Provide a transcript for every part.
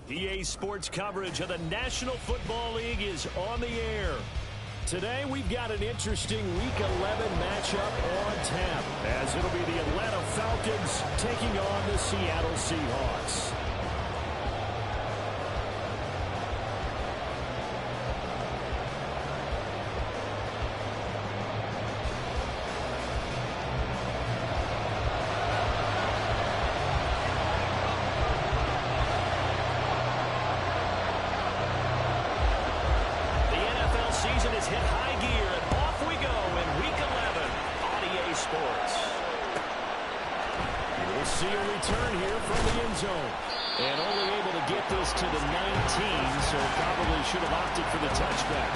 EA Sports coverage of the National Football League is on the air. Today we've got an interesting Week 11 matchup on tap, as it'll be the Atlanta Falcons taking on the Seattle Seahawks. Season has hit high gear, and off we go in Week 11 on EA Sports. We'll see a return here from the end zone. And only able to get this to the 19, so probably should have opted for the touchback.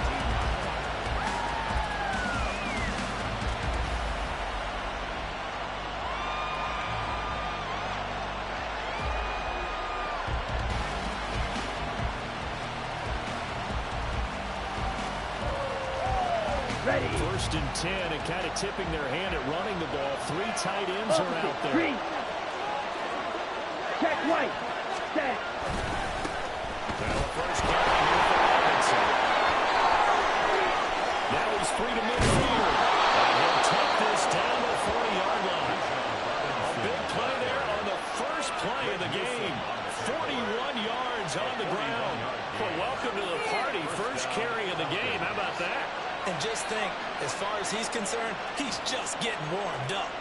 First and 10, and kind of tipping their hand at running the ball. Three tight ends are out there. Three. Check right. Set. Well, first carry here for Robinson. Now he's free to midfield. And he'll take this down the 40-yard line. A big play there on the first play of the game. 41 yards on the ground. Well, welcome to the party. First carry of the game. How about that? And just think, as far as he's concerned, he's just getting warmed up.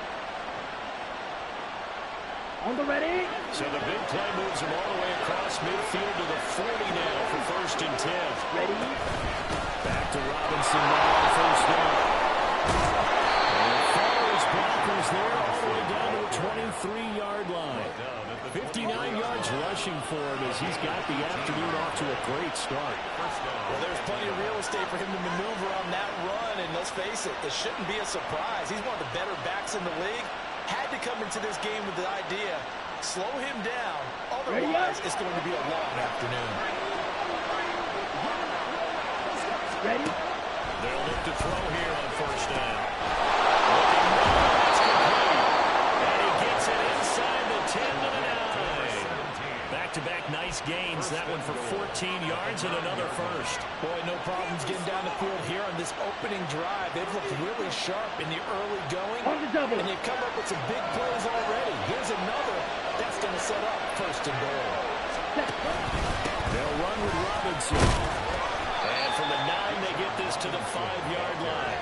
On the ready. So the big play moves him all the way across midfield to the 40 now for first and 10. Ready. Back to Robinson now on first down. And follows blockers there all the way down to the 23-yard line. 59 yards rushing for him as he's got the afternoon off to a great start. Well, there's plenty of real estate for him to maneuver on that run, and let's face it, this shouldn't be a surprise. He's one of the better backs in the league. Had to come into this game with the idea, slow him down, otherwise it's going to be a long afternoon. Ready? They'll look to throw here on first down. That's complete. And he gets it inside the 10 to the 9. Back-to-back nice gains. That one for 14 yards and another first. Boy, no problems getting down the field here on this opening drive. They've looked really sharp in the early going. On the double. And they've come up with some big plays already. Here's another. That's going to set up first and goal. They'll run with Robinson. And from the 9, they get this to the 5-yard line.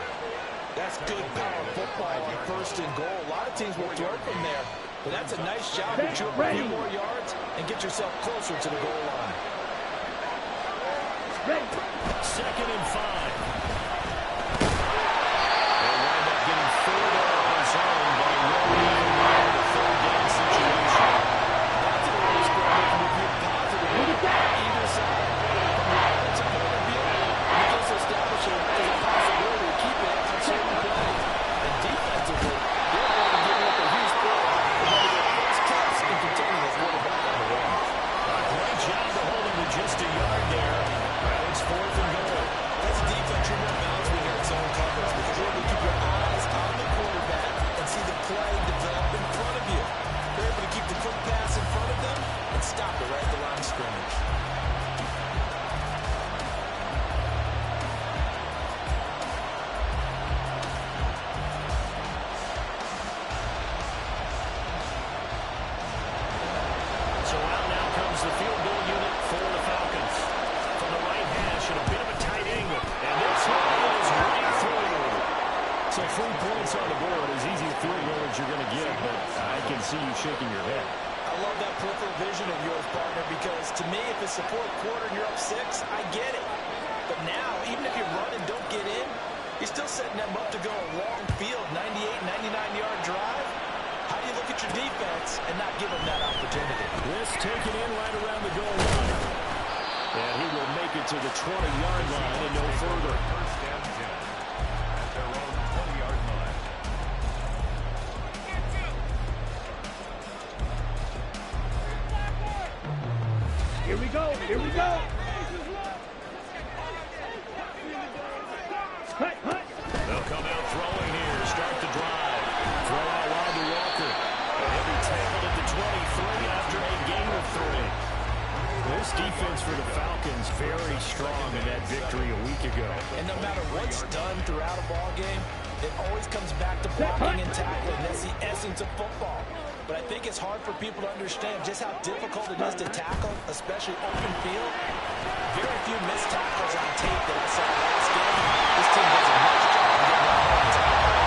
That's good power football on first and goal. A lot of teams will throw from there. But that's a nice job to chew up a few more yards and get yourself closer to the goal line. Ready. Second and 5. They'll wind up getting further off his own, but he won't even win the third down situation. That's a really spread with you positive on either side. From the offensive point of view, you just establish a possibility of keeping it on certain plays. And defensively, they're going to give up a huge play. Great job to hold him to just a yard there. Well, it's fourth and goal. That's defense you want to balance when you're in zone coverage, because you're able to keep your eyes on the quarterback and see the play develop in front of you. They're able to keep the quick pass in front of them and stop it right at the line of scrimmage. The field goal unit for the Falcons. From the right hash at a bit of a tight angle. And this one is right through. So 3 points on the board, as easy a field goal as you're going to get, but I can see you shaking your head. I love that peripheral vision of yours, partner, because to me, if it's the fourth quarter and you're up 6, I get it. But now, even if you run and don't get in, you're still setting them up to go a long field, 98, 99-yard drive. How do you look at your defense and not give them that opportunity? This taken in right around the goal line. And he will make it to the 20-yard line and no further. First down 10 at their own 20-yard line. Here we go. Here we go. Cut. They'll come out throwing here, start the drive. Throw out wide to Walker. And he'll be tackled at the 23 after a gain of 3. This go. And no matter what's done throughout a ball game, it always comes back to blocking and tackling. That's the essence of football. But I think it's hard for people to understand just how difficult it is to tackle, especially open field. Very few missed tackles on tape that I saw last game. This team does a nice job of getting out on tackle.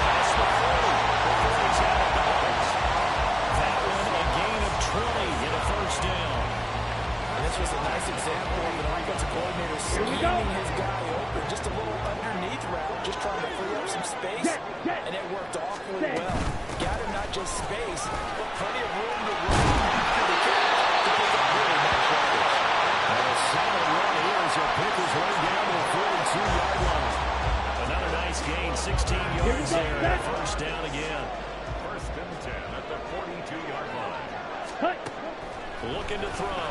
That's the 40 before he's out of bounds. That one, a gain of 20 in a first down. And this was a nice example of an offensive coordinator scheming his guy open. Just a little underneath route, just trying to free up some space. And it worked awfully well. Got him not just space, but plenty of room to run after the catch to pick up really nice yardage. And a solid run here as he'll pick his way down to the 42-yard line. Another nice gain, 16 yards there, and a first down again. First and 10 at the 42-yard line. Cut. Looking to throw.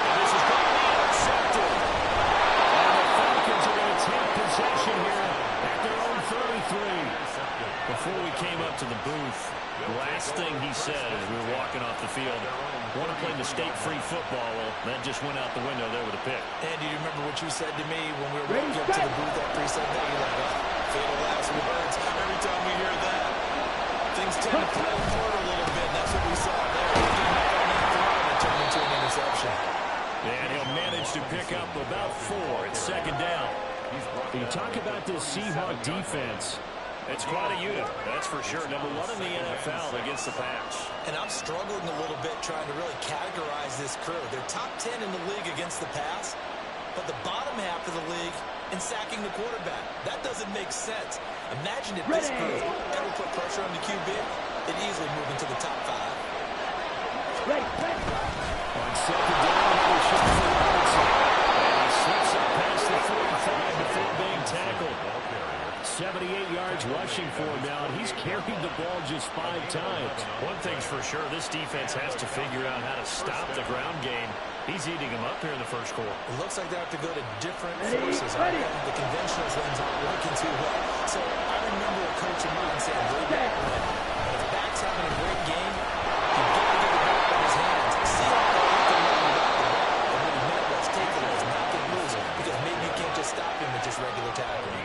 And this is going to be intercepted. And the Falcons are going to take possession here at their own 33. Before we came up to the booth, the last thing he said as we were walking off the field, want to play mistake-free football. Well, that just went out the window there with a pick. Andy, do you remember what you said to me when we were walking up to the booth after he said that? You're like, oh, fatal last words. Every time we hear that, things tend to fall apart a little bit. That's what we saw there. He didn't have on that throw, and it turned into an interception. And he'll manage to pick up about 4 at second down. You talk about this Seahawk defense. It's quite a unit, that's for sure. Number 1 in the NFL against the pass. And I'm struggling a little bit trying to really categorize this crew. They're top 10 in the league against the pass, but the bottom half of the league in sacking the quarterback. That doesn't make sense. Imagine if this crew ever put pressure on the QB, they'd easily move into the top 5. Ready. On second down, another shot for Robinson. And he slips up past the 45 before being tackled. 78 yards rushing for him now, and he's carried the ball just 5 times. One thing's for sure, this defense has to figure out how to stop the ground game. He's eating them up here in the first quarter. It looks like they have to go to different forces. The conventional ones aren't working too well. So I remember a coach of mine saying, way back when, if the back's having a great game, you've got to get the ball in his hands. See how far he can run without the ball. And what he meant was take it as knock it loose, because maybe you can't just stop him with just regular tackling.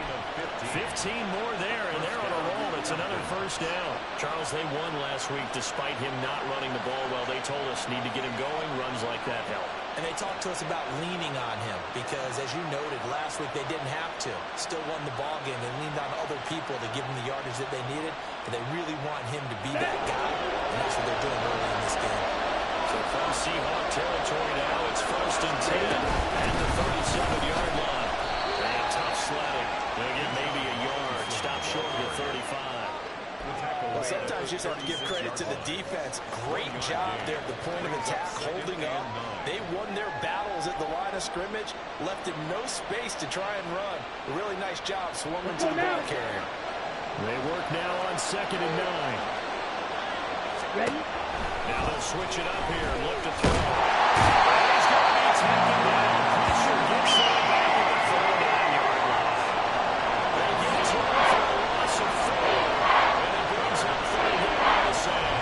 15 more there, and they're on a roll. It's another first down. Charles, they won last week despite him not running the ball well. They told us need to get him going. Runs like that help. And they talked to us about leaning on him because, as you noted, last week they didn't have to. Still won the ball game. They leaned on other people to give them the yardage that they needed, but they really want him to be that guy, and that's what they're doing early in this game. So from Seahawk territory now, it's first and 10 at the 37-yard line. And tough sledding. They'll get maybe a yard. Stop short of the 35. Well, sometimes you just have to give credit to the defense. Great job there at the point of attack, holding up. They won their battles at the line of scrimmage, left him no space to try and run. A really nice job swarming to the ball carrier. They work now on 2nd and 9. Ready. Now they'll switch it up here and look to throw. And he's going to be taken down. Pressure gets him back at the 49-yard line. They get to him for a loss of 4. And it brings up 3rd down to Sam.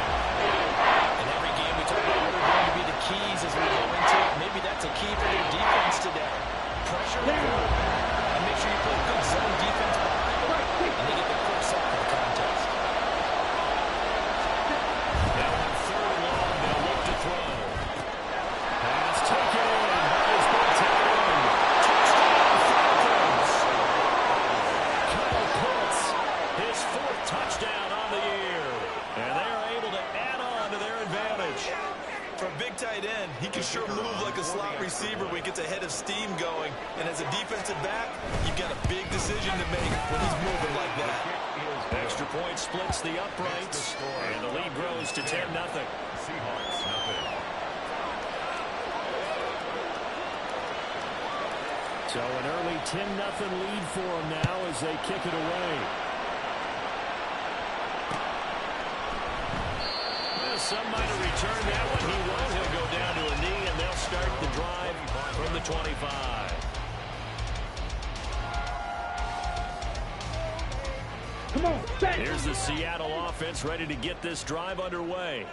In every game, we talk about what are going to be the keys as we go into it. Maybe that's a key for their defense today. Pressure the quarterback. And make sure you play good zone defense behind them. And they get the first sack of the contest. Now on 3rd and long, they'll look to throw. Pass taken in by his big tight end. Touchdown Falcons. Kyle Pitts, his 4th touchdown on the year. And they're able to add on to their advantage. For a big tight end, he can sure move like a slot receiver when he gets a head of steam going. And as a defensive back, you've got a big decision to make when he's moving like that. Extra point splits the uprights, and the lead grows to 10-0. Seahawks, nothing. So an early 10-0 lead for them now as they kick it away. Some might have returned that one. He won't. He'll go down to a knee, and they'll start the drive from the 25. Come on, set. Here's the Seattle offense ready to get this drive underway.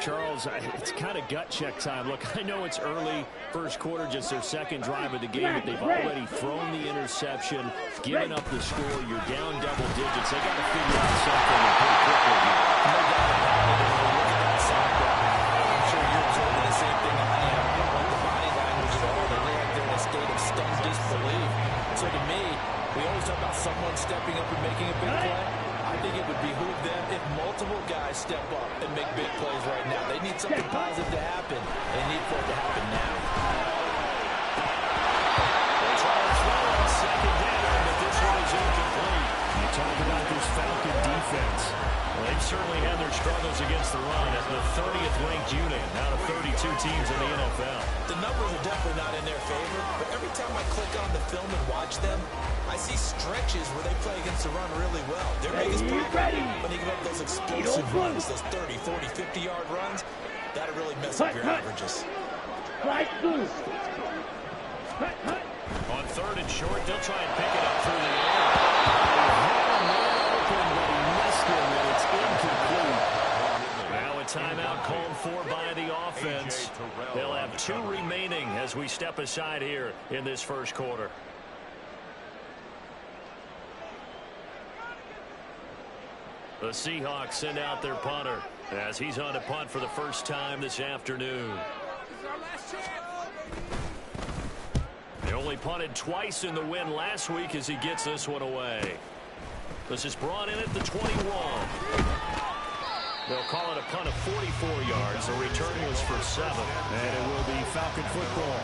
Charles, it's kind of gut check time. Look, I know it's early, first quarter, just their second drive of the game, but they've already thrown the interception, given up the score. You're down double digits. They got to figure out something pretty quickly here. No doubt about it. Look at that soundbar. I'm sure you're observing the same thing I am. Like the body language and all, they look like they're in a state of stunned disbelief. So to me, we always talk about someone stepping up and making a big play. I think it would behoove them if multiple guys step up and make big plays right now. They need something positive to happen. They need for it to happen now. They try to throw on second down, but this one is incomplete. You talk about this Falcon defense. Well, they've certainly had their struggles against the run as the 30th ranked unit out of 32 teams in the NFL. The numbers are definitely not in their favor, but every time I click on the film and watch them, I see stretches where they play against the run really well. Their biggest problem when they give up those explosive runs, those 30, 40, 50-yard runs, that'll really mess up your averages. On third and short, they'll try and pick it up through the air. But he missed him, and it's incomplete. Now a timeout called for by the offense. They'll have 2 remaining as we step aside here in this first quarter. The Seahawks send out their punter as he's on to punt for the first time this afternoon. They only punted twice in the win last week as he gets this one away. This is brought in at the 21. They'll call it a punt of 44 yards. The return was for 7. And it will be Falcon football.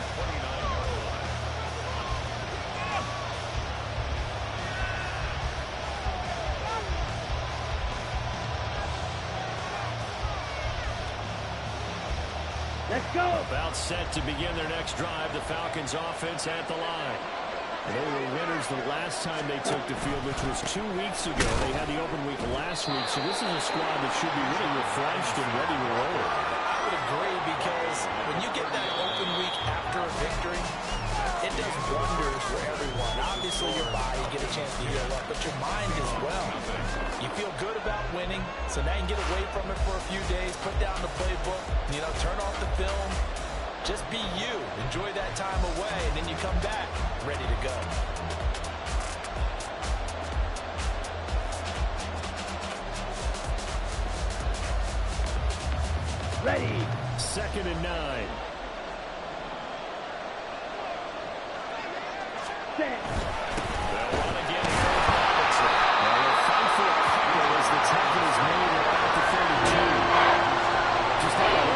Let's go. About set to begin their next drive. The Falcons offense at the line. And they were winners the last time they took the field, which was 2 weeks ago. They had the open week last week, so this is a squad that should be really refreshed and ready to roll. I would agree, because when you get that open week after a victory, it does wonders for everyone. Obviously, your body, you get a chance to heal up, but your mind as well. You feel good about winning, so now you can get away from it for a few days, put down the playbook, turn off the film. Just be you. Enjoy that time away, and then you come back ready to go. Ready. 2nd and 9. Set. They'll run again here with Robinson. Now they'll fight for a couple as the tackle is made at the 32. Just had a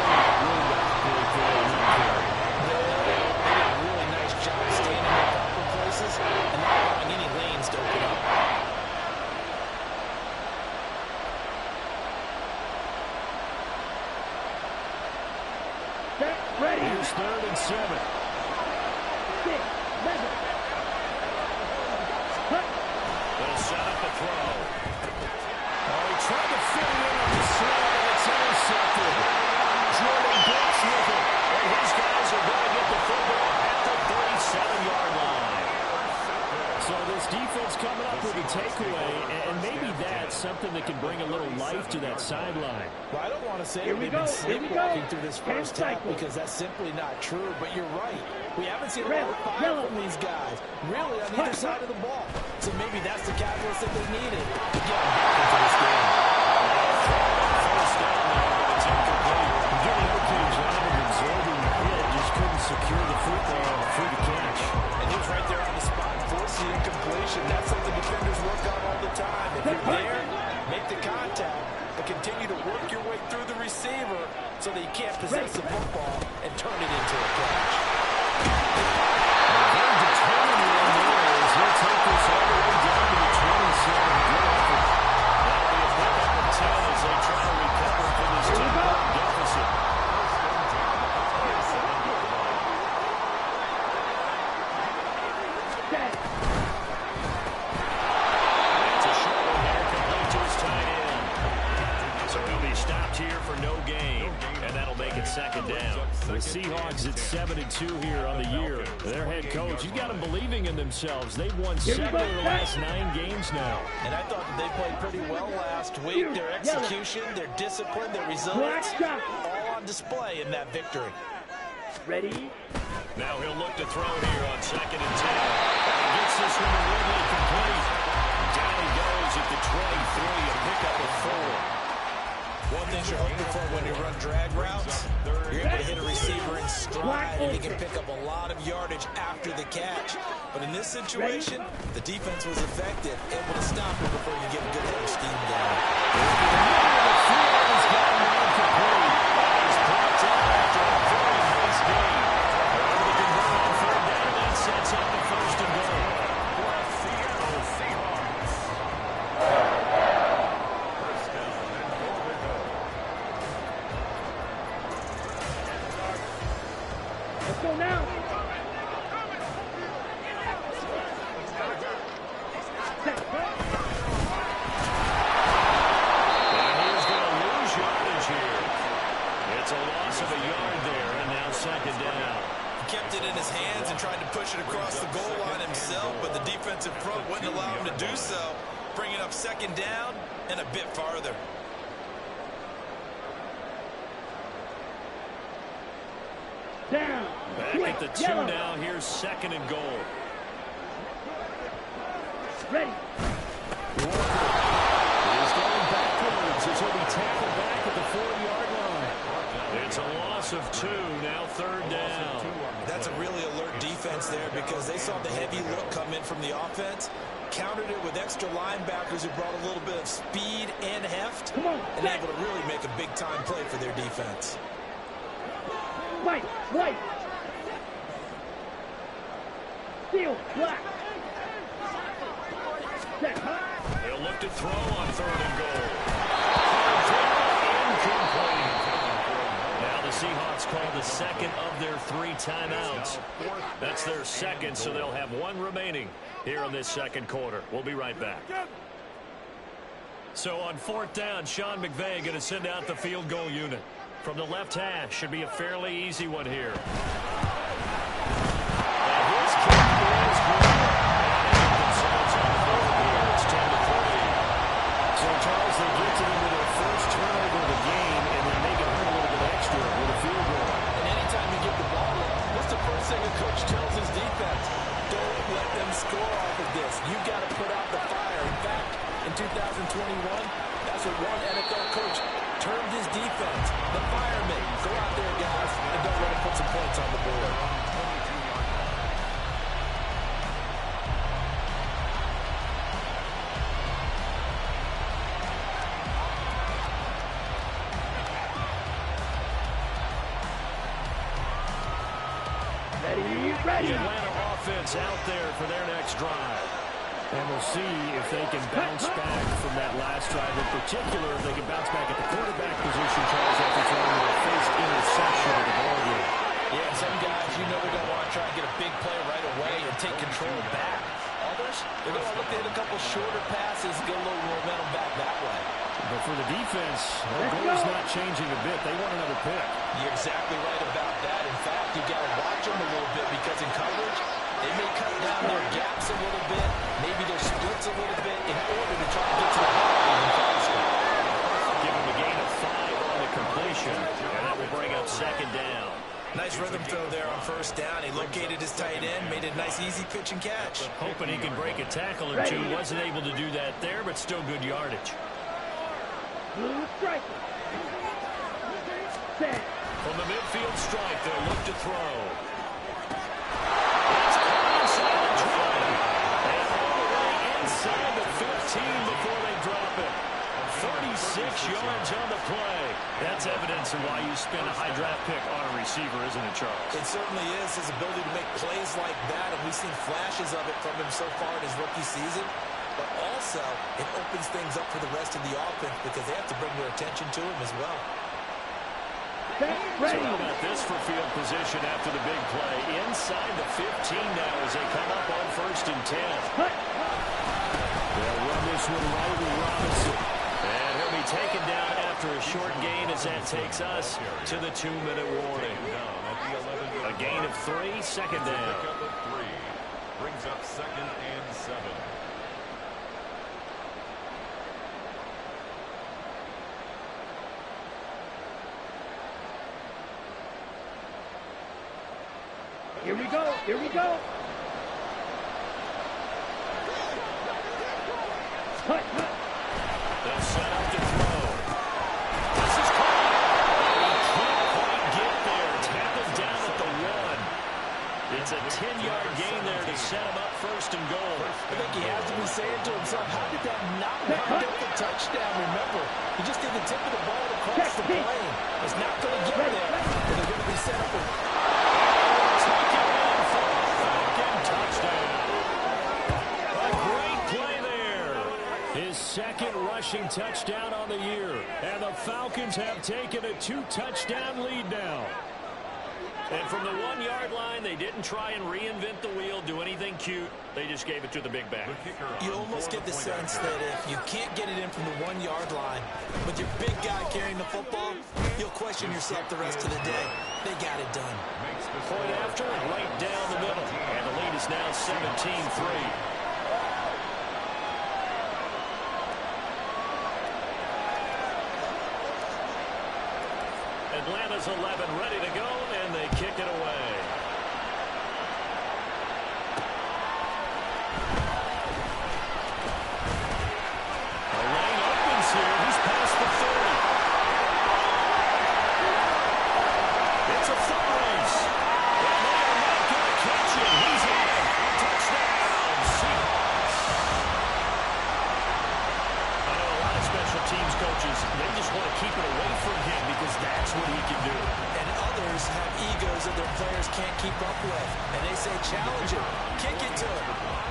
really good play on that carry. They did a really nice job staying in their proper places and not allowing any lanes to open up. Set. Ready. Here's 3rd and 7. 6, 11. They'll set up a throw. Oh, he tried to fit it in on the slant, and it's intercepted. Jordan Brooks with it. And his guys are going to get the football at the 37-yard line. So this defense coming up with a takeaway, and maybe that's something that can bring a little life to that sideline. Well, I don't want to say Here we they've been go. Here we sleepwalking go. through this first half, because that's simply not true, but you're right. We haven't seen a lot of fire from these guys, really, on either side of the ball. So maybe that's the catalyst that they needed to get them back into this game. First down there, but it's incomplete. He did an okay job of absorbing the hit, just couldn't secure the football through the catch. And he was right there on the spot, forcing incompletion. That's something defenders work on all the time. If you're there, make the contact, but continue to work your way through the receiver so that you can't possess the football and turn it into a catch. Very determined in there as he'll take this all the way down to the 27. Good effort. That'll be a pickup of 10 as they try to recover from this 10-point deficit. Set. It's a short one here, complete to his tight end. So he'll be stopped here for no gain, and that'll make it second down. The Seahawks at 7-2 here on the year. Their head coach, you got them believing in themselves. They've won 7 of the last 9 games now. And I thought that they played pretty well last week. Their execution, their discipline, their resilience, all on display in that victory. Ready? Now he'll look to throw here on 2nd and 10. And he gets this one immediately complete. Down he goes at the 23, a pickup of 4. One thing you're hoping for when you run drag routes, you're able to hit a receiver in stride, and he can pick up a lot of yardage after the catch. But in this situation, the defense was effective, able to stop him before you get a good head of steam down. He's got him on complete. He's blocked up after a very nice game. Able to convert on 3rd down, and that sets up the 1st and goal. Let's go now. And he's going to lose yardage here. It's a loss of a yard there, and now 2nd down. He kept it in his hands and tried to push it across the goal line himself, but the defensive front wouldn't allow him to do so, bringing up 2nd down and a bit farther. Down. Back at the 2 now. Here's 2nd and goal. Ready. He's going backwards as he'll be tackled back at the 40-yard line. It's a loss of 2, now 3rd down. That's a really alert defense there because they saw the heavy look come in from the offense, countered it with extra linebackers who brought a little bit of speed and heft, and able to really make a big-time play for their defense. White. Steel. Black. Set. They'll look to throw on 3rd and goal. Incomplete. Now the Seahawks call the 2nd of their 3 timeouts. That's their 2nd, so they'll have 1 remaining here in this 2nd quarter. We'll be right back. So on 4th down, Sean McVay going to send out the field goal unit. From the left hash, should be a fairly easy one here. And his kick is good. Themselves on the board here. It's 10-3. So, Charles, they get to them with their first turnover of the game, and then make it hurt a little bit extra with a field goal. And anytime you get the ball up, what's the first thing a coach tells his defense? Don't let them score off of this. You've got to put out the fire. In fact, in 2021, that's what one NFL coach termed his defense. The firemen. Go out there, guys, and don't let them put some points on the board. The Atlanta offense out there for their next drive. And we'll see if they can bounce back from that last drive. In particular, if they can bounce back at the quarterback position, Charles, after throwing their first interception of the ball game. Yeah, some guys, you know, they're going to want to try and get a big play right away and take control back. Others, they're going to look to hit a couple shorter passes, get a little momentum back that way. But for the defense, their goal is not changing a bit. They want another pick. You're exactly right about that. In fact, you've got to watch them a little bit because in coverage, they may cut down their gaps a little bit, maybe their splits a little bit in order to try to get to the ball even faster. Give him a gain of 5 on the completion, and that will bring up 2nd down. Nice rhythm throw there on 1st down. He located his tight end, made a nice easy pitch and catch. Hoping he can break a tackle or two. Wasn't able to do that there, but still good yardage. Blue strike. Set. From the midfield strike, they'll look to throw. It's caught inside the 20. And all the way inside the 15 before they drop it. 36 yards on the play. That's evidence of why you spend a high draft pick on a receiver, isn't it, Charles? It certainly is. His ability to make plays like that, and we've seen flashes of it from him so far in his rookie season. But also, it opens things up for the rest of the offense because they have to bring their attention to him as well. So how about this for field position after the big play? Inside the 15 now as they come up on 1st and 10. They'll run this one right with Robinson. And he'll be taken down after a short gain as that takes us to the 2-minute warning. A gain of 3, second down. Pickup of 3. Brings up 2nd and 7. Here we go. Here we go. Cut. They'll set up to throw. This is caught. He can't quite get there. Tackled down at the 1. It's a 10-yard gain there to set him up 1st and goal. I think he has to be saying to himself, how did that not wind up the touchdown? Remember, he just did the tip of the ball across the plane. It's not going to get there, but they're going to be set up with... Taken in for a Falcon touchdown. A great play there. His 2nd rushing touchdown on the year. And the Falcons have taken a 2-touchdown lead now. And from the 1-yard line, they didn't try and reinvent the wheel, do anything cute. They just gave it to the big back. You almost get the sense that if you can't get it in from the 1-yard line with your big guy carrying the football, you'll question yourself the rest of the day. They got it done. Point after, right down the middle. And the lead is now 17-3. Atlanta's 11 ready to go, and they kick it away. A lane opens here. He's past the 30. It's a foot race. And they are not going to catch him. He's in. Touchdown, Seahawks. I know a lot of special teams coaches, they just want to keep it away from him because that's what he can do. And others have egos that their players can't keep up with. And they say, challenge him, kick it to him.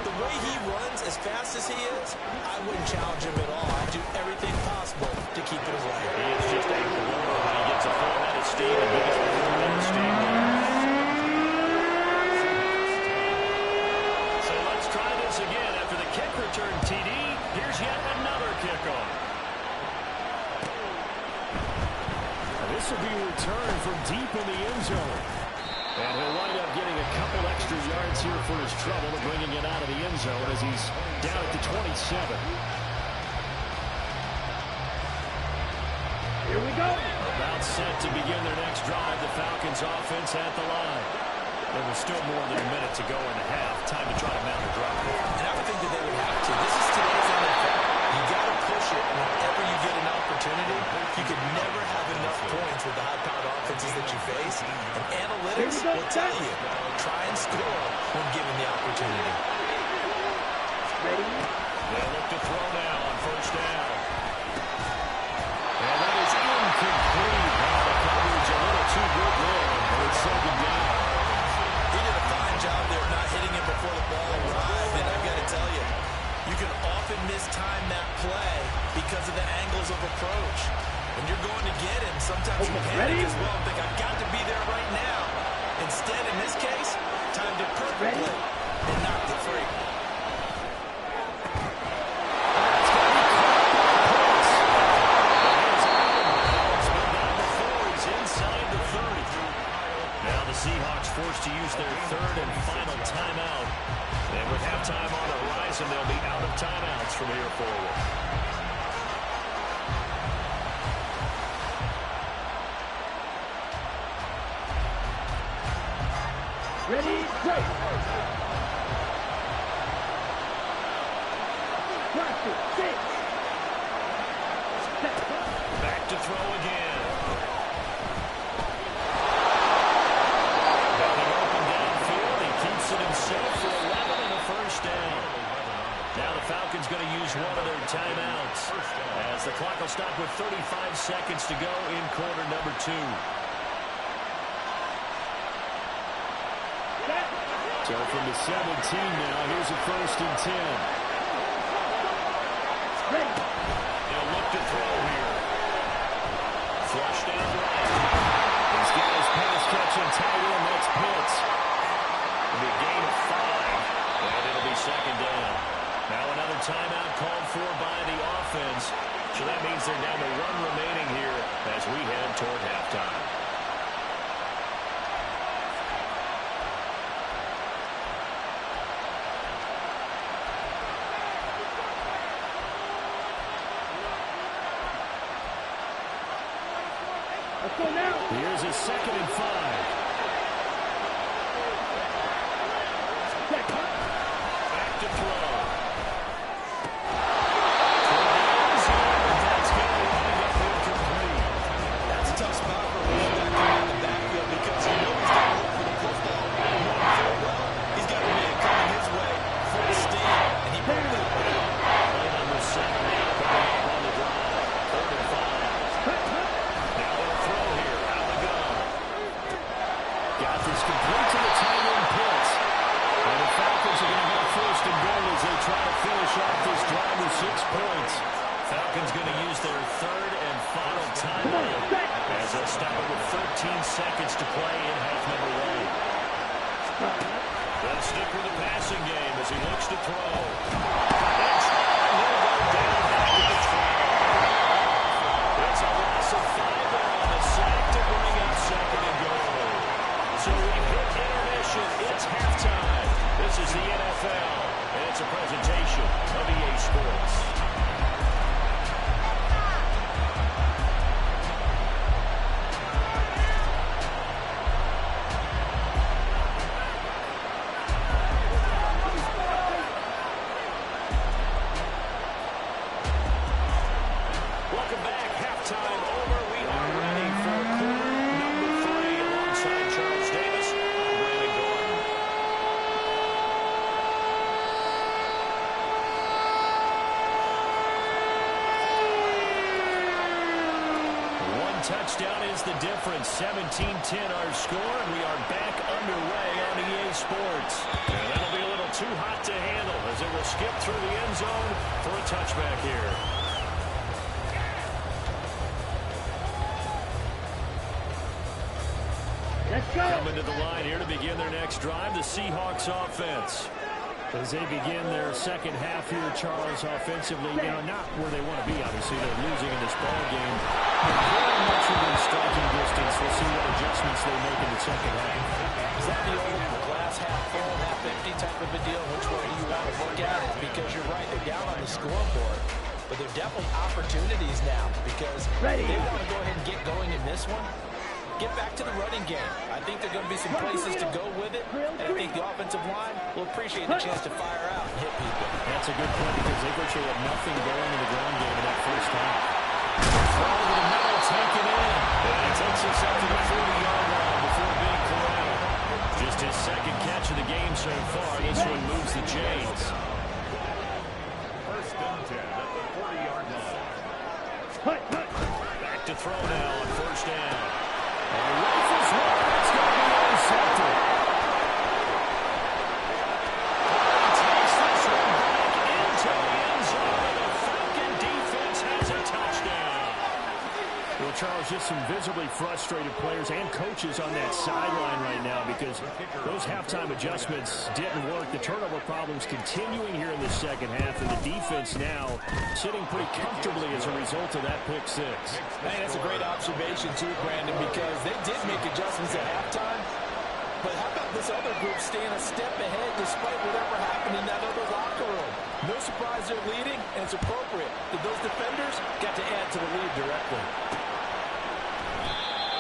The way he runs as fast as he is, I wouldn't challenge him at all. I'd do everything possible to keep it away. He is just a blower when he gets a full head of steam and biggest full head of steam. So let's try this again. After the kick return TD, here's yet another kickoff. This will be returned from deep in the end zone. And he'll wind up getting a couple extra yards here for his trouble, bringing it out of the end zone as he's down at the 27. Here we go. About set to begin their next drive. The Falcons offense at the line. There was still more than a minute to go in the half. Time to try to mount a drive. And I would think that they would have to. This is today's NFL. You got to push it whenever you get an opportunity. You could never have enough points with the high-powered offenses that you face. And analytics will tell you, try and score when given the opportunity. Ready? They'll look to throw now on 1st down. And that is incomplete. Wow, the coverage a little too good there. But it's 2nd down. He did a fine job there of not hitting him before the ball arrived. And I've got to tell you, you can often mistime that play because of the angles of approach. When you're going to get him, sometimes you panic as well and think, I've got to be there right now. Instead, in this case, timed it perfectly and knocked it free. Seahawks forced to use their 3rd and final timeout. And with halftime on the horizon, they'll be out of timeouts from here forward. Ready? Go. Practice. 6. Back to throw again. Himself for 11 and a 1st down. Now the Falcons going to use one of their timeouts as the clock will stop with 35 seconds to go in quarter number 2. So from the 17 now, here's a 1st and 10. They'll look to throw here. Flush down right. This guy's pass catching tight end. That's Pitts. It'll be a gain of 5, and it'll be 2nd down. Now another timeout called for by the offense. So that means they're down to 1 remaining here Let's go now. Here's a 2nd and 5. Second. Back to throw. That's going to wind up incomplete. That's a tough spot for a running back in the backfield because you know he's got to look for the football. Knowing full well, he's got a man coming his way full steam, and he broke that one out. Play number 7 now coming up on the drive. 3rd and 5. Now they'll throw here. Out of the gun. Got this complete to the tight end Pitts. And the Falcons are going to have 1st and goal as they try to finish off this drive with 6 points. Falcons going to use their 3rd and final timeout as they start with 13 seconds to play in half number 1. They'll stick with the passing game as he looks to throw. It's he'll go down after the throw. It's a loss of 5 there on the sack to bring up 2nd and goal. So we hit intermission. It's halftime. This is the NFL, and it's a presentation of EA Sports. Welcome back. Halftime over. We are ready for quarter number 3 alongside Charles Davis. I'm Brandon Gordon. One touchdown is the difference. 17-10 our score, and we are back underway on EA Sports. And that'll be a little too hot to handle as it will skip through the end zone for a touchback here. Let's go. Coming to the line here to begin their next drive, the Seahawks offense. As they begin their second half here, Charles, offensively, not where they want to be, obviously. They're losing in this ball game. But very much within striking distance. We'll see what adjustments they make in the second half. Is that the old glass half full, half empty type of a deal? Which way do you want to look at it? Because you're right, they're down on the scoreboard. But they're definitely opportunities now because they want to go ahead and get going in this one. Get back to the running game. I think there are going to be some places to go with it, and I think the offensive line will appreciate the chance to fire out and hit people. That's a good point because they virtually had nothing going in the ground game in that first half. Throw over the middle, taken in. And it takes us up to the 40-yard line before being corralled. Just his 2nd catch of the game so far. This one moves the chains. 1st and 10 at the 40-yard line. Back to throw now on 1st down. And rifles one. It's going to be intercepted. Takes this one back into the end zone. The Falcon defense has a touchdown. Well, Charles, just some visibly frustrated players and coaches on that sideline right now because those halftime adjustments didn't work. The turnover problems continuing here in the second half, and the defense now sitting pretty comfortably as a result of that pick 6. Hey, that's a great observation too, Brandon, because they did make adjustments at halftime. But how about this other group staying a step ahead despite whatever happened in that other locker room? No surprise they're leading, and it's appropriate that those defenders got to add to the lead directly.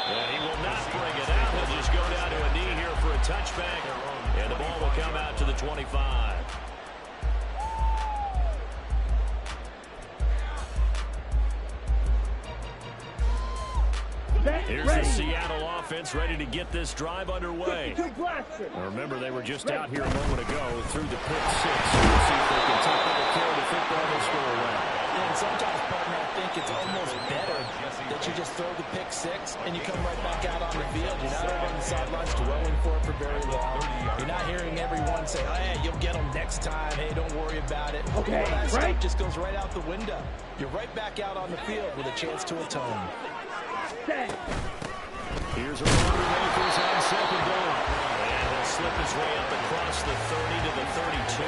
And he will not bring it out. He'll just go down to a knee here for a touchback, and the ball will come out to the 25. Here's the Seattle offense ready to get this drive underway. Now remember, they were just out here a moment ago through the pick 6. So we'll see if they can take better care of the football and score a run. And sometimes, partner, I think it's almost better that you just throw the pick 6 and you come right back out on the field. You're not over on the sidelines dwelling for it for very long. You're not hearing everyone say, oh, hey, you'll get them next time. Hey, don't worry about it. Okay, all that stuff just goes right out the window. You're right back out on the field with a chance to atone. Here's a run makers on 2nd down. And he'll slip his way up across the 30 to the 32.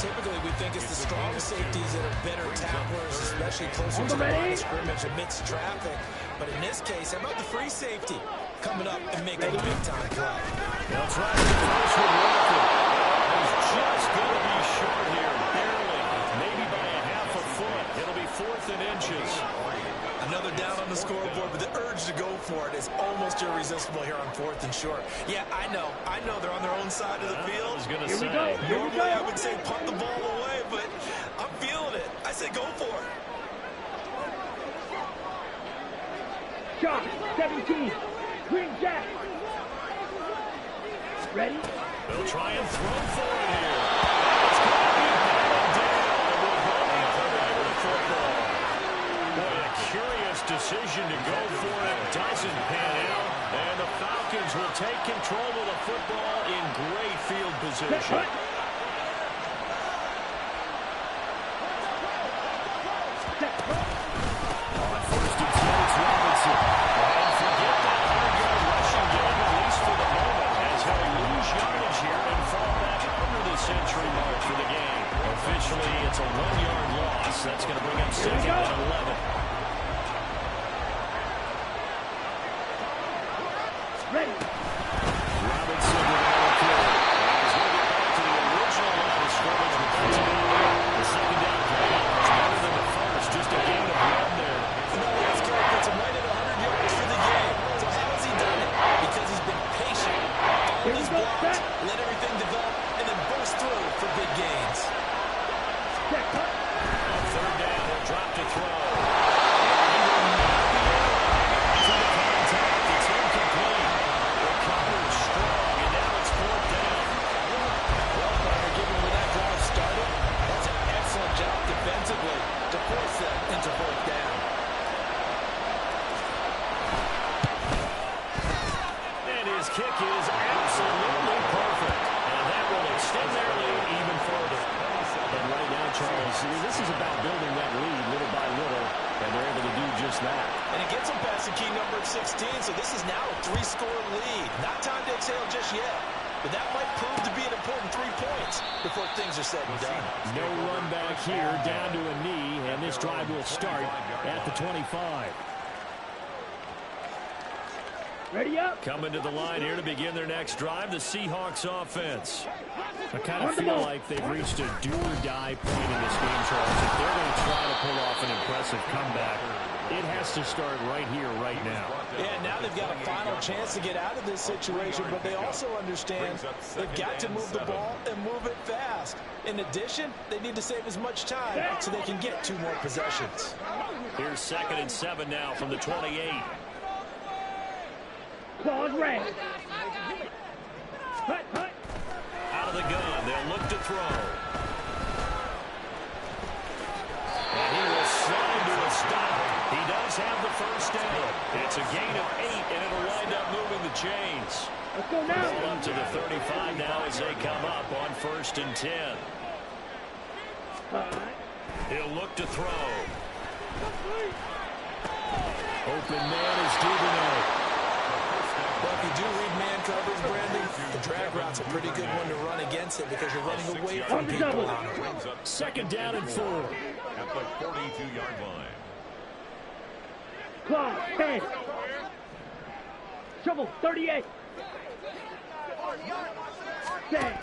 Typically, we think it's the strong safeties that are better tacklers, especially closer to the line of scrimmage amidst traffic. But in this case, how about the free safety coming up and making a big-time play? That's right. The first one working. He's just going to be short here, barely, maybe by a half a foot. It'll be 4th and inches. Another down on the scoreboard, but the urgency for it is almost irresistible here on 4th and short. Yeah, I know they're on their own side of the field. I was going to Here we say. go. Normally I would say punt the ball away, but I'm feeling it. I say go for it. Shot, 17. Green Jack. Ready? They'll try and throw for it here. It's going to be batted down. And we'll hold the other end of the football. Boy, a curious decision to go for it. Doesn't pan out. And the Falcons will take control of the football in great field position. On 1st and 10, it's Robinson. And forget that 100-yard rushing game, at least for the moment, as he'll lose yardage here and fall back under the century mark for the game. Officially, it's a 1-yard loss. That's going to bring up 2nd and 11. Ready? Robinson with another carry. He's going to get back to the original line of scrimmage, but that's about it. The second down play is better than the first. Just a gain of 1 there. This guy gets him right at 100 yards for the game. So how has he done it? Because he's been patient, followed his blocks, let everything develop, and then burst through for big gains. On 3rd down, he'll drop to throw. He will not be able to the contact. It's incomplete. Recovers strong, and now it's 4th down. Well, partner, given where that drive started, that's an excellent job defensively to force that into 4th down. And his kick is absolutely perfect. And that will extend their lead even further. And right now, Charles, this is about building that lead little by little, and they're able to do just that. And it gets him past the key number of 16, so this is now a 3-score lead. Not time to exhale just yet, but that might prove to be an important 3 points before things are said and done. No run back here, down to a knee, and this drive will start at the 25. Ready up? Coming to the line here to begin their next drive, the Seahawks offense. I kind of feel like they've reached a do-or-die point in this game, Charles. If they're going to try to pull off an impressive comeback, it has to start right here, right now. Yeah, now they've got a final chance to get out of this situation, but they also understand they've got to move the ball and move it fast. In addition, they need to save as much time so they can get 2 more possessions. Here's 2nd and 7 now from the 28. Claws red. Hut, hut. Out of the gun, they'll look to throw. And he will slide to a stop. He does have the first down. It's a gain of 8, and it'll wind up moving the chains. Let's go now. Ball up to the 35 now as they come up on 1st and 10. He'll look to throw. Open man is Duvernay. Well, if you do read man coverage, Brandon, the drag route's a pretty good one to run against it because you're running away from people on it. 2nd down and 4. At the 42-yard line. Claw, 10. Shovel, 38. Set.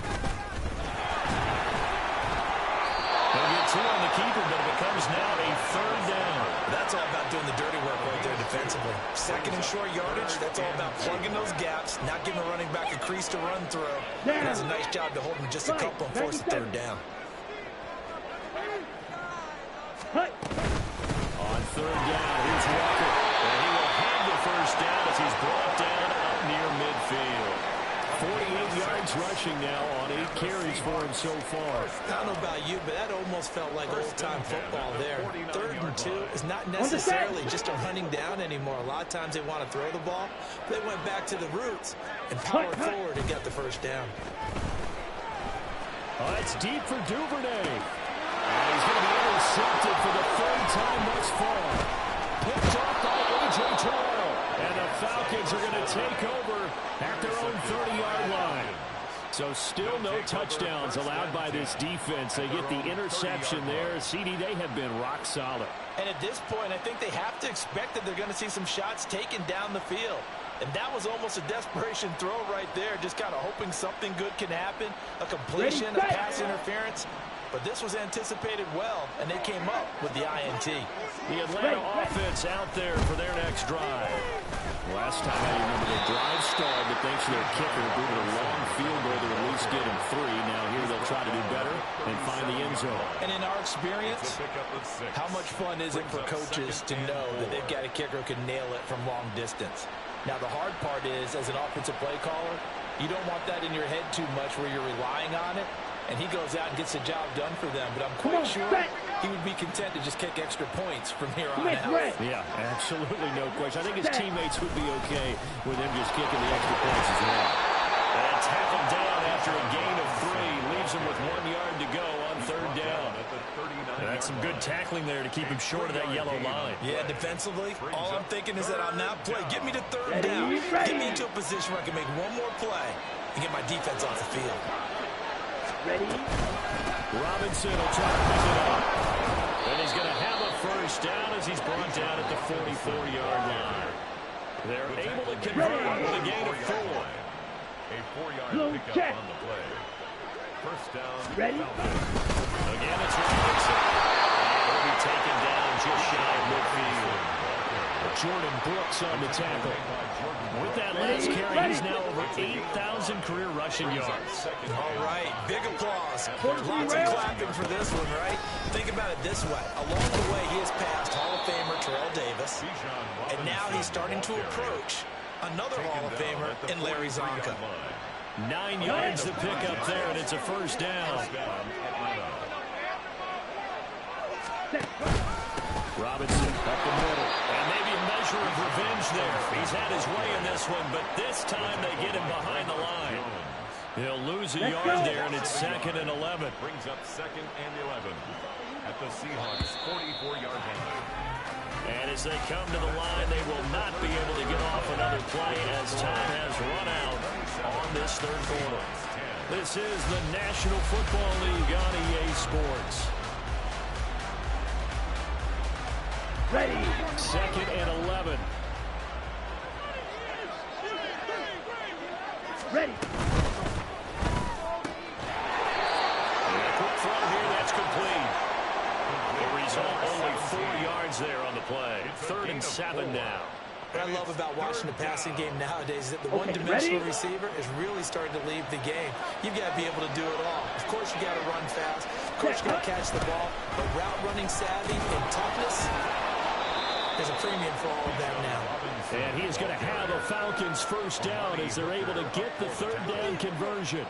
They'll get 2 on the keeper, but it becomes now a 3rd down. That's all about doing the dirty work right there defensively. 2nd and short yardage, that's all about plugging those gaps, not giving a running back a crease to run through. He does a nice job to hold him just a couple and force the 3rd down. Hut. On 3rd down, here's Walker. And he will have the first down as he's brought down up near midfield. 48 yards rushing now on 8 carries for him so far. I don't know about you, but that almost felt like old-time football there. 3rd and 2 is not necessarily just a running down anymore. A lot of times they want to throw the ball. They went back to the roots and powered forward and got the first down. It's deep for Duvernay. And he's going to be intercepted for the 3rd time thus far. Picked off by A.J. Terrell. And the Falcons are going to take over at their own 30-yard line. So still no touchdowns allowed by this defense. They get the interception there. CD, they have been rock solid. And at this point, I think they have to expect that they're going to see some shots taken down the field. And that was almost a desperation throw right there, just kind of hoping something good can happen, a completion, a pass interference. but this was anticipated well, and they came up with the INT. The Atlanta offense out there for their next drive. Last time I remember the drive stalled, but thanks to their kicker, booted a long field goal to at least get him 3. Now here they'll try to do better and find the end zone. And in our experience, how much fun is it for coaches to know that they've got a kicker who can nail it from long distance? Now the hard part is, as an offensive play caller, you don't want that in your head too much where you're relying on it, and he goes out and gets the job done for them. But I'm quite sure he would be content to just kick extra points from here on out. Yeah, absolutely no question. I think his teammates would be okay with him just kicking the extra points as well. And tackled down after a gain of 3. Leaves him with 1 yard to go on 3rd down. That's some good tackling there to keep him short of that yellow line. Yeah, defensively, all I'm thinking is that on that play, get me to 3rd down. Get me into a position where I can make one more play and get my defense off the field. Ready? Robinson will try to pick it up. And he's going to have a 1st down as he's brought down at the 44-yard line. They're able to convert with a gain of 4. A 4-yard pickup on the play. 1st down. Ready? Again, it's Robinson. He'll be taken down just shy of midfield. Jordan Brooks on the tackle. With that last carry, he's now over 8,000 career rushing yards. All right, big applause. Lots of clapping for this one, right? Think about it this way. Along the way, he has passed Hall of Famer Terrell Davis, and now he's starting to approach another Hall of Famer in Larry Zonka. 9 yards to pick up there, and it's a 1st down. Robinson up the middle, and maybe a measure of revenge there. He's had his way in this one, but this time they get him behind the line. He'll lose a yard there, and it's 2nd and 11. Brings up 2nd and 11 at the Seahawks' 44-yard line. And as they come to the line, they will not be able to get off another play as time has run out on this 3rd quarter. This is the National Football League on EA Sports. Ready? 2nd and 11. Ready? And a quick throw here, that's complete. The result, only 4 yards there on the play. 3rd and 7 now. What I love about watching the passing game nowadays is that the one-dimensional receiver is really starting to leave the game. You've got to be able to do it all. Of course, you got to run fast. Of course, you got to catch the ball. But route running savvy and toughness, there's a premium for all of that now. And he is going to have a Falcons 1st down as they're able to get the 3rd down conversion.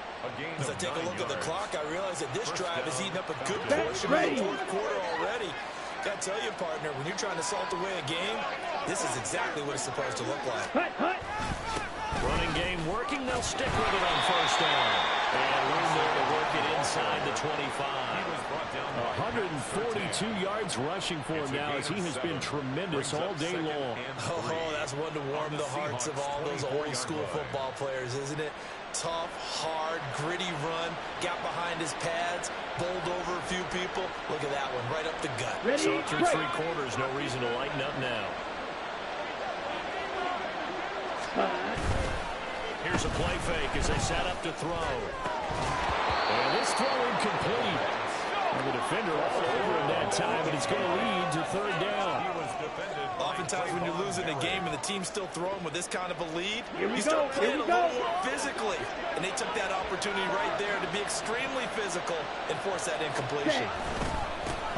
As I take a look at the clock, I realize that this drive has eaten up a good portion of the 4th quarter already. Got to tell you, partner, when you're trying to salt away a game, this is exactly what it's supposed to look like. Running game working. They'll stick with it on 1st down. And room there to work it inside the 25. 142 yards rushing for him now as he has been tremendous all day long. Oh, that's one to warm the hearts of all those old school football players, isn't it? Tough, hard, gritty run, got behind his pads, bowled over a few people. Look at that one, right up the gut. Ready? So through 3 quarters, no reason to lighten up now. Here's a play fake as they set up to throw. And this throw incomplete. And the defender all over him that time, but it's going to lead to 3rd down. Oftentimes when you're losing a game and the team's still throwing with this kind of a lead, you go. start playing a little more physically. And they took that opportunity right there to be extremely physical and force that incompletion.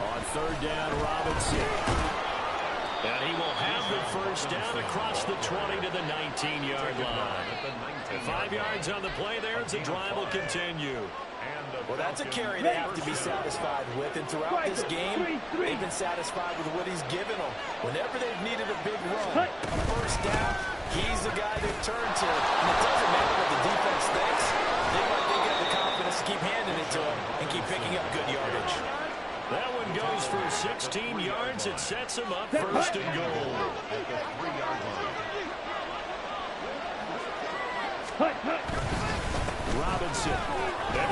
On 3rd down, Robinson. And he will have the 1st down across the 20 to the 19-yard line. 5 yards on the play there as the drive will continue. Well, that's a carry they have to be satisfied with, and throughout this game, they've been satisfied with what he's given them. Whenever they've needed a big run, a 1st down, he's the guy they've turned to. And it doesn't matter what the defense thinks. They got the confidence to keep handing it to him and keep picking up good yardage. That one goes for 16 yards. It sets him up 1st and goal. At the 3-yard line. Robinson. And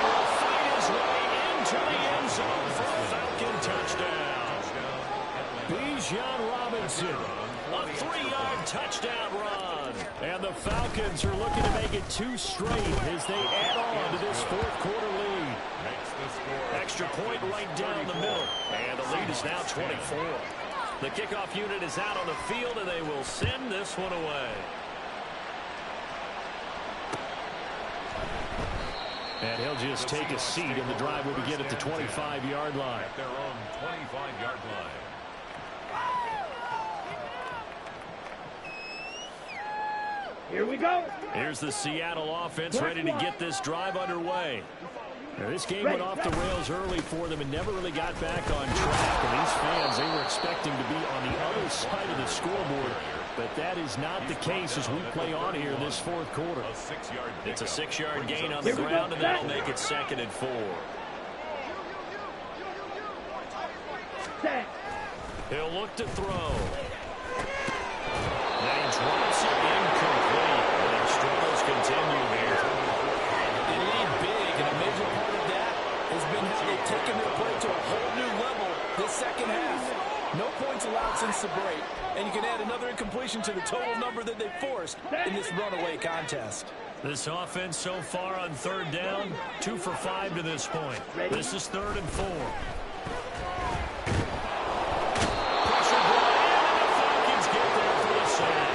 will find his way into the end zone for a Falcon touchdown. Bijan Robinson, a 3-yard touchdown run. And the Falcons are looking to make it 2 straight as they add on to this 4th quarter lead. extra point right down the middle. And the lead is now 24. The kickoff unit is out on the field, and they will send this one away. And he'll just take a seat, and the drive will begin at the 25-yard line. At their own 25-yard line. Here we go. Here's the Seattle offense ready to get this drive underway. Now, this game went off the rails early for them and never really got back on track. And these fans, they were expecting to be on the other side of the scoreboard. But that is not the case as we play on here in this fourth quarter. It's a 6-yard gain on the ground, and that'll make it 2nd and 4. He'll look to throw. And he drops it incomplete. And struggles continue here. They lead big, and a major part of that has been how they've taken their play to a whole new level this second half. No points allowed since the break, and you can add another incompletion to the total number that they forced in this runaway contest. This offense so far on 3rd down, 2 for 5 to this point. This is 3rd and 4. Pressure brought in, and the Falcons get there for the sack.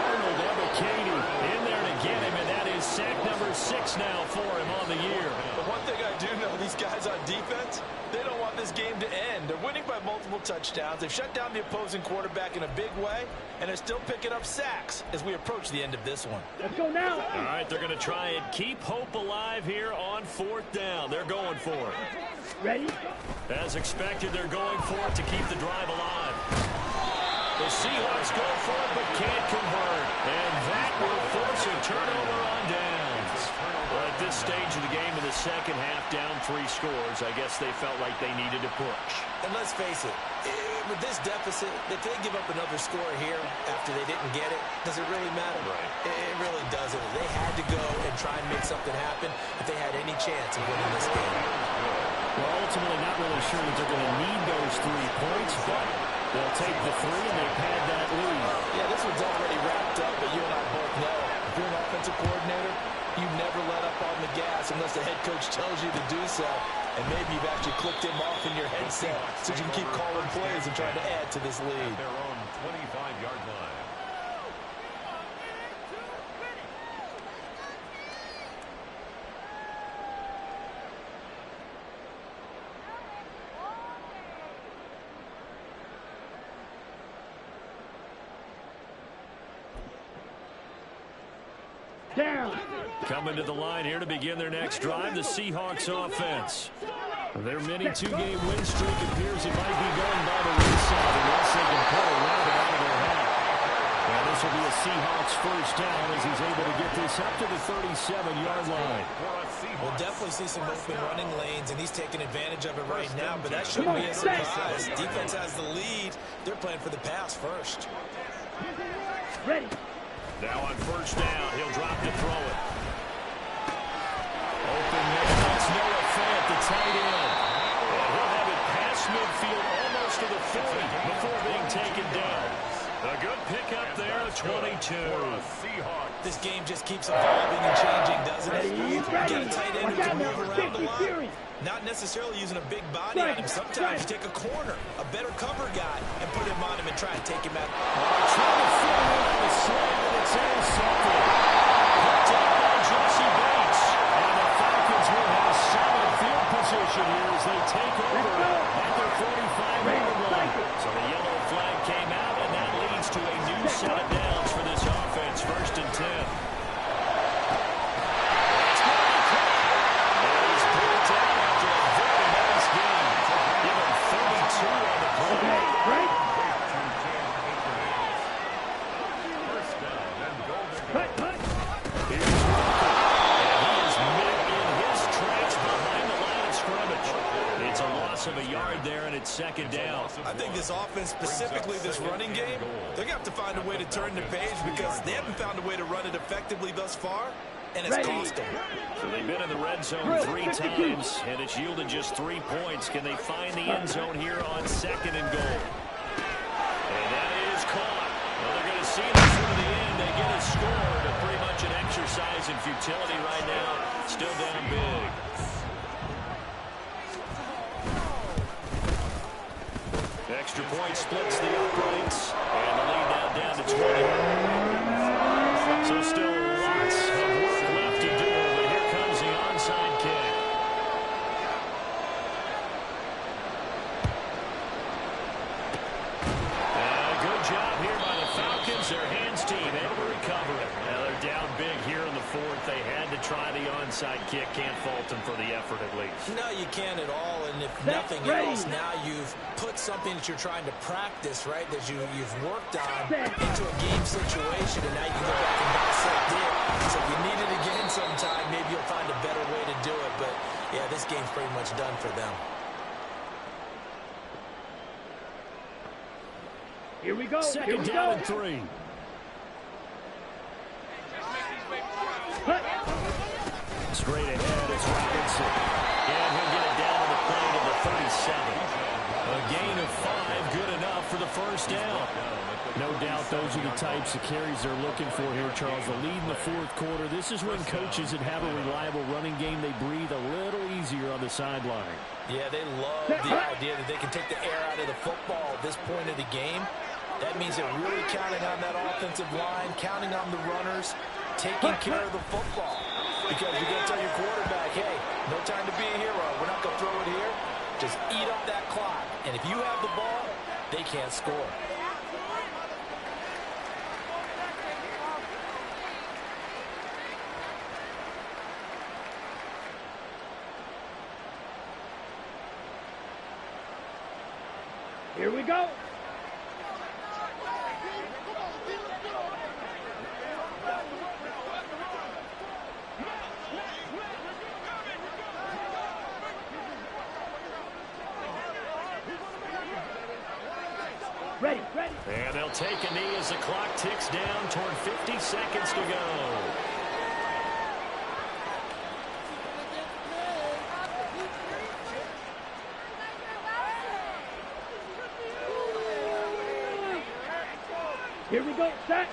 Arnold Ebiketie in there to get him, and that is sack number 6 now for him on the year. But one thing I do know, these guys on defense, they don't want this game to end. They're winning by multiple touchdowns. They've shut down the opposing quarterback in a big way, and they're still picking up sacks as we approach the end of this one. Let's go now. All right, they're going to try and keep hope alive here on 4th down. They're going for it. Ready? As expected, they're going for it to keep the drive alive. The Seahawks go for it but can't convert. And that will force a turnover on downs. Well, at this stage of the game in the second half, down 3 scores, I guess they felt like they needed to push. And let's face it, with this deficit, if they give up another score here after they didn't get it, does it really matter? Right. It really doesn't. They had to go and try and make something happen if they had any chance of winning this game. Well, ultimately, not really sure that they're going to need those 3 points, but they'll take the 3, and they've had that lead. Yeah, this one's already wrapped up, but you and I both know if you're an offensive coordinator, you never let up on the gas unless the head coach tells you to do so. And maybe you've actually clicked him off in your headset so you can keep calling plays and trying to add to this lead. Their own 25-yard line. Down. Coming to the line here to begin their next drive, the Seahawks offense. Their mini 2-game win streak appears it might be going by the wayside unless they can pull a rabbit out of their hat. And this will be a Seahawks first down as he's able to get this up to the 37-yard line. We'll definitely see some open running lanes, and he's taking advantage of it right now, but that shouldn't be a surprise. Defense has the lead. They're playing for the pass first. Ready. Now on first down, he'll drop to throw it. Open man, that's Noah Fant, the tight end. And he'll have it past midfield almost to the 40 before being taken down. A good pickup there, 22. This game just keeps evolving and changing, doesn't it? You get a tight end who can move around a lot. Not necessarily using a big body on him. Sometimes you take a corner, a better cover guy, and put him on him and try and take him out. Trying to fit him on the slam, and it's intercepted. Picked up by Jesse Bates. And the Falcons will have solid field position here as they take over at their 45-yard line. So the yellow flag came out, and that leads to a new set of downs for this offense. 1st and 10. Of a yard there, and it's 2nd down. I think this offense, specifically this running game, they're going to have to find a way to turn the page because they haven't found a way to run it effectively thus far, and it's cost them. So they've been in the red zone 3 times, and it's yielded just 3 points. Can they find the end zone here on 2nd and goal? And that is caught. Well, they're going to see this one to the end. They get a score, but pretty much an exercise in futility right now. Still down big. extra point splits the uprights. And the lead now down to 20. So still lots of work left to do, but here comes the onside kick. Good job here by the Falcons. Their hands team able to recover it. Now they're down big here in the fourth. They had to try the onside kick. Can't fault them for the effort at least. No, you can't at all. And if nothing else, now you've put something that you're trying to practice, right, that you've worked on into a game situation, and now you can go back and dissect it. So if you need it again sometime, maybe you'll find a better way to do it. But, yeah, this game's pretty much done for them. Here we go. Second down and 3. Straight ahead, it's Robinson. And he'll get it down to the plane of the 37. A gain of 5, good enough for the first down. No doubt those are the types of carries they're looking for here, Charles. The lead in the fourth quarter. This is when coaches that have a reliable running game, they breathe a little easier on the sideline. Yeah, they love the idea that they can take the air out of the football at this point of the game. That means they're really counting on that offensive line, counting on the runners, taking care of the football. Because you're going to tell your quarterback, hey, no time to be a hero. We're not going to throw it here. Just eat up that clock. And if you have the ball, they can't score. Here we go. Ready. And they'll take a knee as the clock ticks down toward 50 seconds to go. Here we go. Set.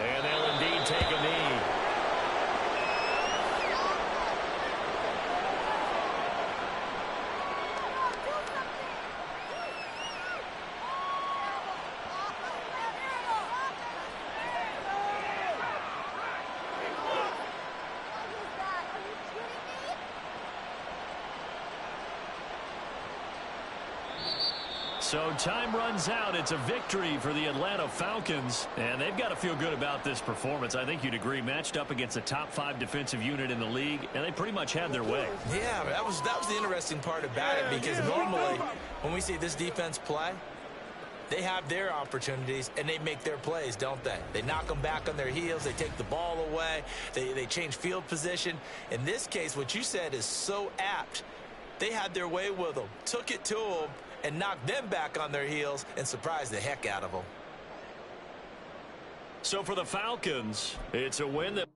And they'll indeed take a knee. So time runs out. It's a victory for the Atlanta Falcons, and they've got to feel good about this performance. I think you'd agree, matched up against a top 5 defensive unit in the league, and they pretty much had their way. Yeah, that was the interesting part about it, because normally when we see this defense play, they have their opportunities and they make their plays, don't they? They knock them back on their heels. They take the ball away. They change field position. In this case, what you said is so apt. They had their way with them, took it to them, and knocked them back on their heels and surprised the heck out of them. So for the Falcons, it's a win that